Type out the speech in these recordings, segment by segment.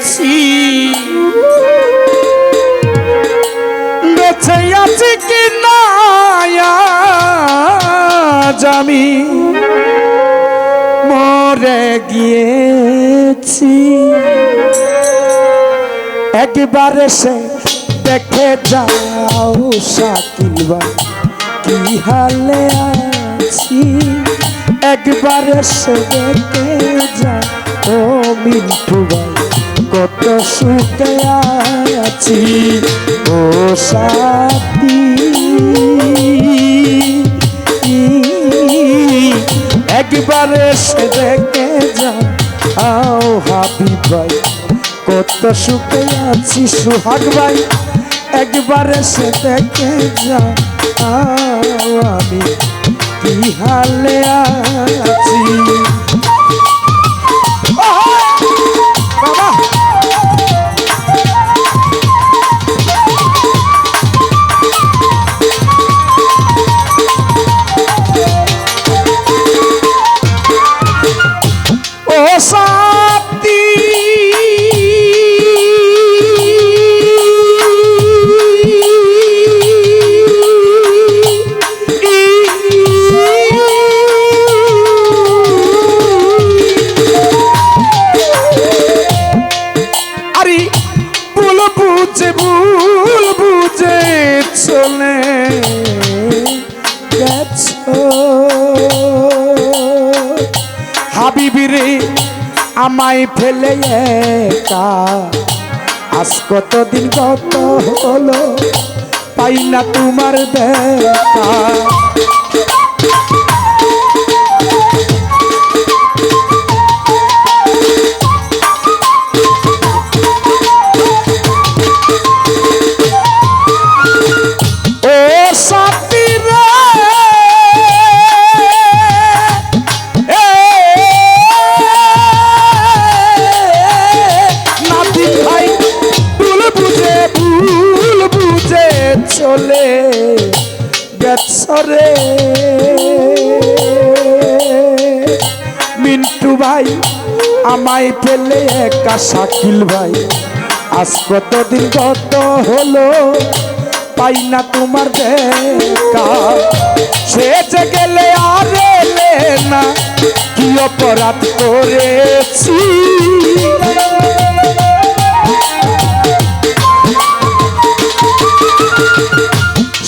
গিয়েছি বেঁচে আছি কি না আমি মরে গিয়েছি একবার এসে দেখে যাও শাকিল ভাই কি হালে আছি একবার এসে দেখে যাও ও মিন্টু ভাই কত সুখে আছি ও সাথী একবার এসে দেখে যাও হাবিব ভাই কত সুখে আছি সুহাগ ভাই একবার এসে দেখে যাও আমি কি হালে আছি ভুল বুঝে চলে গেছো হাবিবি রে আমায় ফেলে একা আজ কতদিন কত হলো পাই না তোমার দেখা চলে গেছরে মিন্টু ভাই আমায় ফেলে একা শাকিল ভাই আজ কতদিন কত হলো পাই না তোমার দেখা সে যে গেলে আর এলে না কি অপরাধ করেছি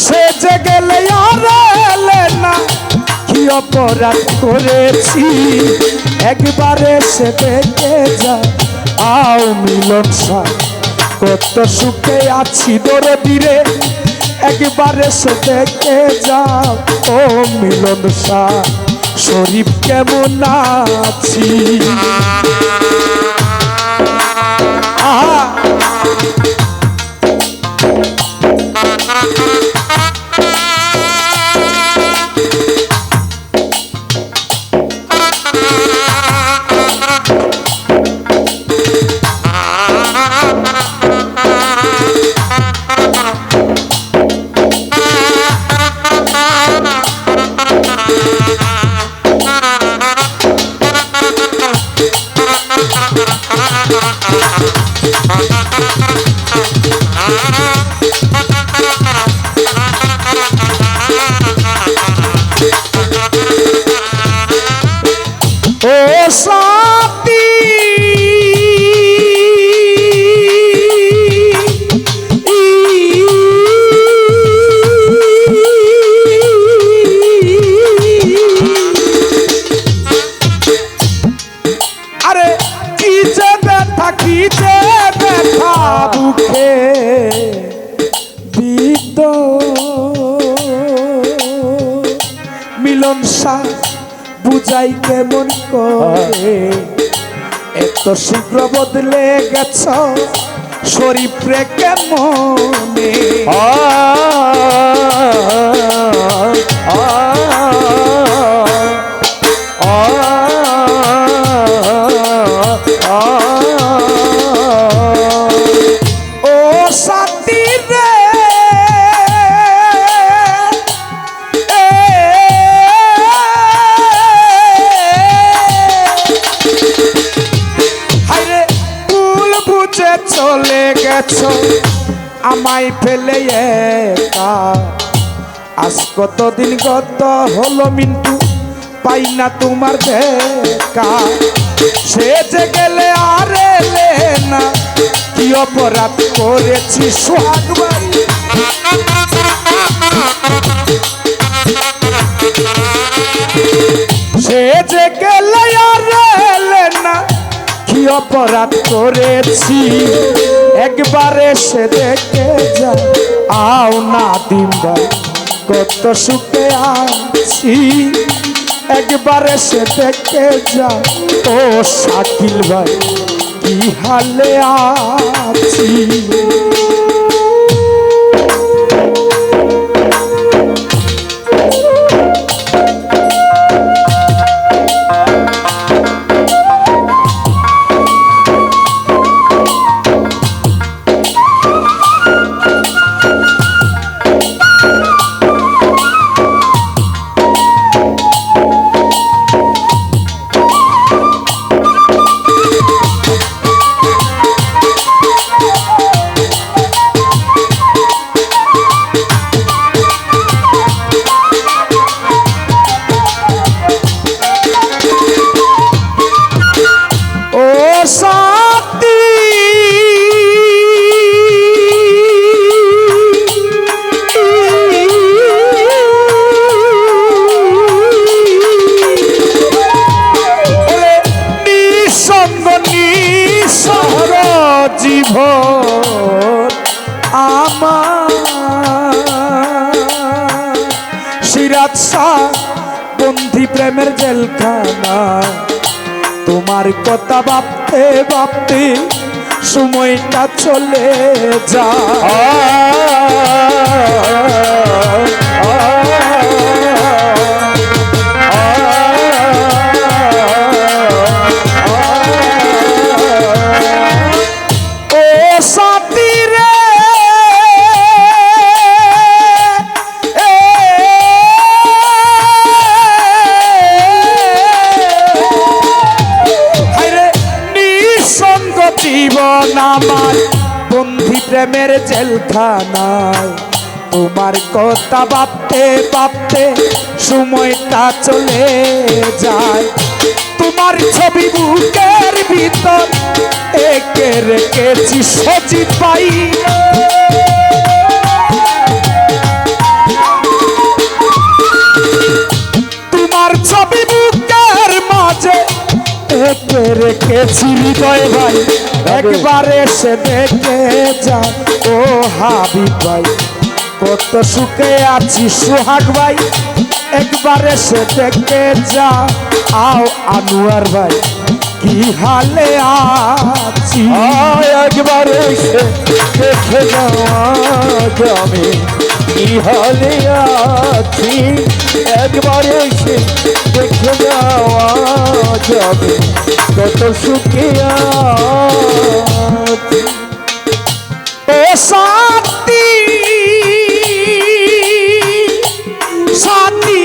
সে যে গেলে আর এলে না কি অপরাধ করেছি একবার এসে দেখে যাও মিলন সাহ কত সুখে আছি দরদি রে একবার এসে দেখে যাও ও মিলন সাহ শরীফ কেমন আছি ও সাথী আরে কি যে ব্যথা বুকে বিদ মিলন সাহ বুঝাই কেমন করে এত শীঘ্র বদলে গেছ শরীফ রে কেমনে ও সাথী রে যে চলে গেছো আমায় ফেলে একা। আজ কতদিন গত হলো মিন্টু পাই না তোমার দেখা। সে যে গেলে আর এলে না, কি অপরাধ করেছি সোহাগ ভাই। সে যে গেলে আর এলে না, কি অপরাধ করেছি। একবার এসে দেখে যা আও না দিন ভাই, কত সুখে আছি। একবার এসে দেখে যা ও শাকিল ভাই, কি হালে আছি। জীবন আমার সিরাজ শাহ বন্ধি প্রেমের জেলখানা। তোমার কথা ভাবতে ভাবতে সময়টা চলে জীবন আমার বন্ধি প্রেমের জেলখানায়। তোমার কথা ভাবতে ভাবতে সময়টা চলে যায়। তোমার ছবি বুকের ভিতর একে রেখেছি সজীব পাই। তোমার ছবি বুকের মাঝে একে রেখেছি হৃদয় ভাই। একবার এসে দেখে যা ও হাবিব ভাই, কত সুখে আছি সোহাগ ভাই। একবার এসে দেখে যা আও আনোয়ার ভাই, কি হালে আছি। একবার এসে দেখে যাওয়া আমি কি হালে আছি। একবার এসে দেখে যাওয়া যাবে কত সুখে আছি। ও সাথী সাথী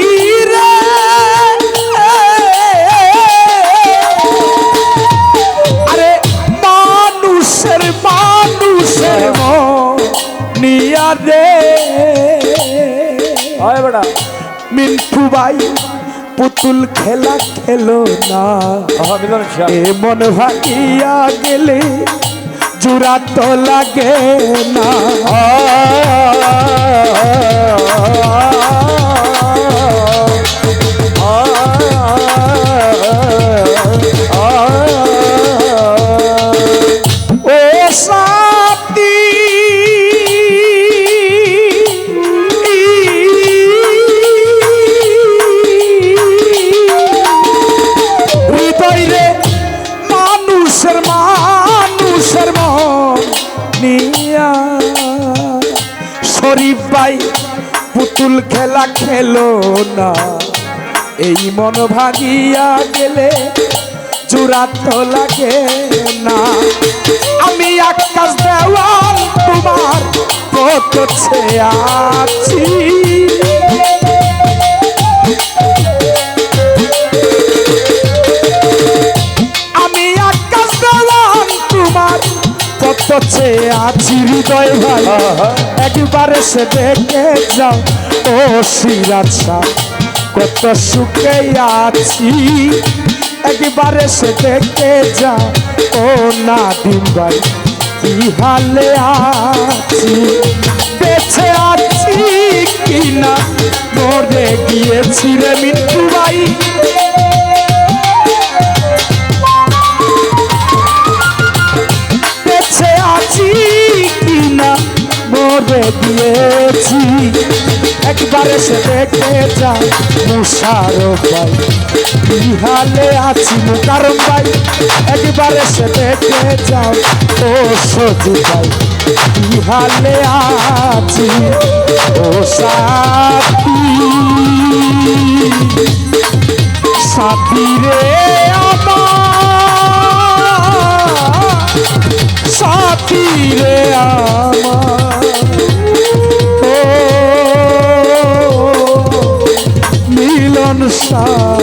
রে, আরে মানুষের মানুষের নিয়া রে। বেটা মিন্টু ভাই পুতুল খেলা খেলো না, এমন ভাগিয়া গেলে জোড়া তো লাগে না। ও সাথী হৃদয় রে মানুষের মানুষের মন নিয়া। শরীফ ভাই পুতুল খেলা খেলো না, এই মন ভাগিয়া গেলে জোড়া তো লাগে না। আমি আকাশ দেওয়াল তোমার কত আছি। আমি আকাশ দেওয়াল তোমার কত চেয়ে আছি হৃদয় ভাই একবার সে দেখে যাও ও সিরাজ শাহ কত সুখে আছি একবার সে দেখে যাও ও নাদিম ভাই কি হালে আছি বেঁচে আছি কিনা মরে গিয়েছি রে মিন্টু ভাই বেঁচে আছি কিনা মরে গিয়েছি একবার সে দেখে যা মুশারফ ভাই কি হালে আছি মুকারম ভাই একবার সে দেখে যাও ও সজি ভাই কি হালে আছি ও সাথী সাথী রে আমার সাথী রে আমার ও মিলন সাথী